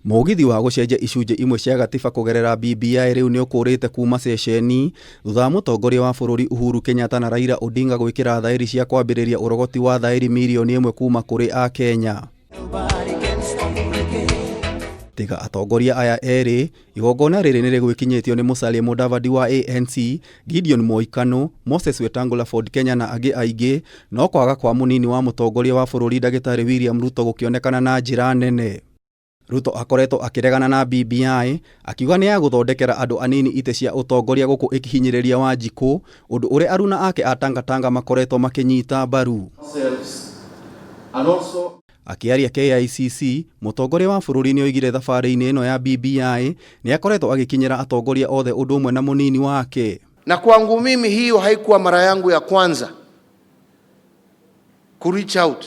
Mugithi wa gucenjia icunjĩ imwe cia gatiba kugerera BBI riu ni ukurite kuma ceceni thutha wa mutongoria wa bururi Uhuru Kenyatta na Raila Odinga gwikira thairi cia kwambiriria urogoti wa thairi milioni 1 kuma kuri a Kenya. Tiga atongoria aya eri, igongona riri ni rigwikinyitio ni Musalia Mudavadi wa ANC, Gideon Moikano, Moses Wetangula Ford Kenya na agi aingi, no kwaga kwa munini wa mutongoria wa bururi ndagitari William Ruto gukionekana na njira nene. Ruto akoretwo akiregana na BBI, akiuga ni ya guthondekera andu anini ite cia utongoria guku ikihinyiriria Wanjiku, undu uri aruna ake atanga makoretwo makinyita mbaru. Akiaria KICC, mutongoria wa bururi ni oigire thabari-ini ino ya BBI ni akoretwo agikinyira atongoria othe undu umwe na munini wake. Na kwangu mimi hiyo haikuwa mara yangu ya kwanza ku reach out.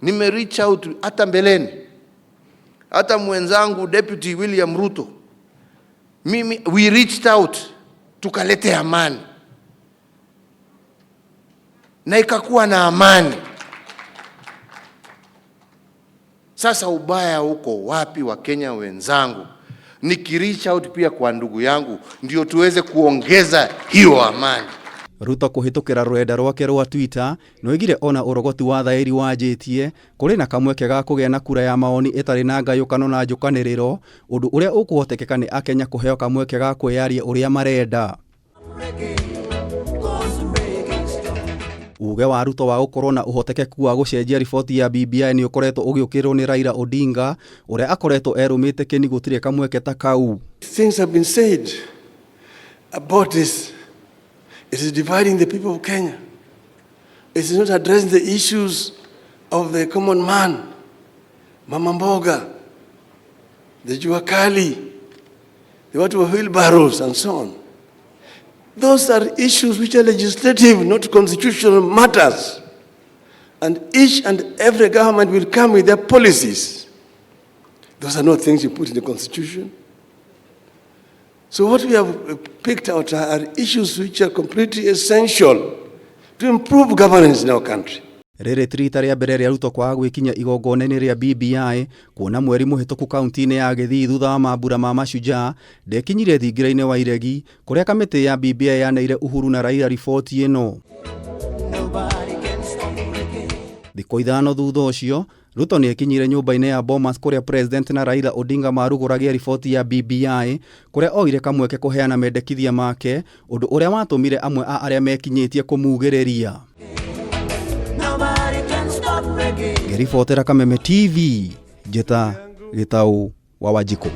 Nime reach out hata mbeleni. Hata mwenzangu Deputy William Ruto, we reached out tukalete amani, na ikakuwa na amani. Sasa ubaya huko wapi wa Kenya wenzangu? Nikireach out pia kwa ndugu yangu ndio tuweze kuongeza hiyo amani. Ruto kuhitukira rurenda rwake rwa Twitter noigire ona urogoti wa thairi wanjitie kuri na kamweke ga kugia na kura ya maoni itari na ngayukano na njukaniriro, undu uria ukuhotekeka ni akenya kuheo kamweke ga kwiyaria uria marenda. Uge wa Ruto wa ukorwo na uhotekeku wa gucenjia riboti ya BBI ni ukoretwo ugiukirwo ni Raila Odinga uria akoretwo erumite kini gutire kamweke ta kau. Things have been said about this. It is dividing the people of Kenya. It is not addressing the issues of the common man, Mama Mboga, the Juakali, the watu wa wheelbarrows and so on. Those are issues which are legislative, not constitutional matters. And each and every government will come with their policies. Those are not things you put in the constitution. So what we have picked out are issues which are completely essential to improve governance in our country. Rere trita ria mbere ria Ruto kwaga gwikinya igongona-ini ria BBI kuona mweri muhituku kaunti-ini ya Githii thutha wa mambura ma macujaa ndekinyire thingira-ini wa iregi kuria kamiti ya BBI yaneire Uhuru na Raila riboti ino. Thikũ ithano thutha ucio Ruto ni ekinyire nyumba-ini ya Bomas kuria President na Raila Odinga maruguragia riboti ya BBI kuria oire kamweke kuheana mendekithia make, undu uria watumire amwe a aria mekinyitie kumugiriria. Gerifotera Kameme TV, Jeta Gitau wa Wanjiku.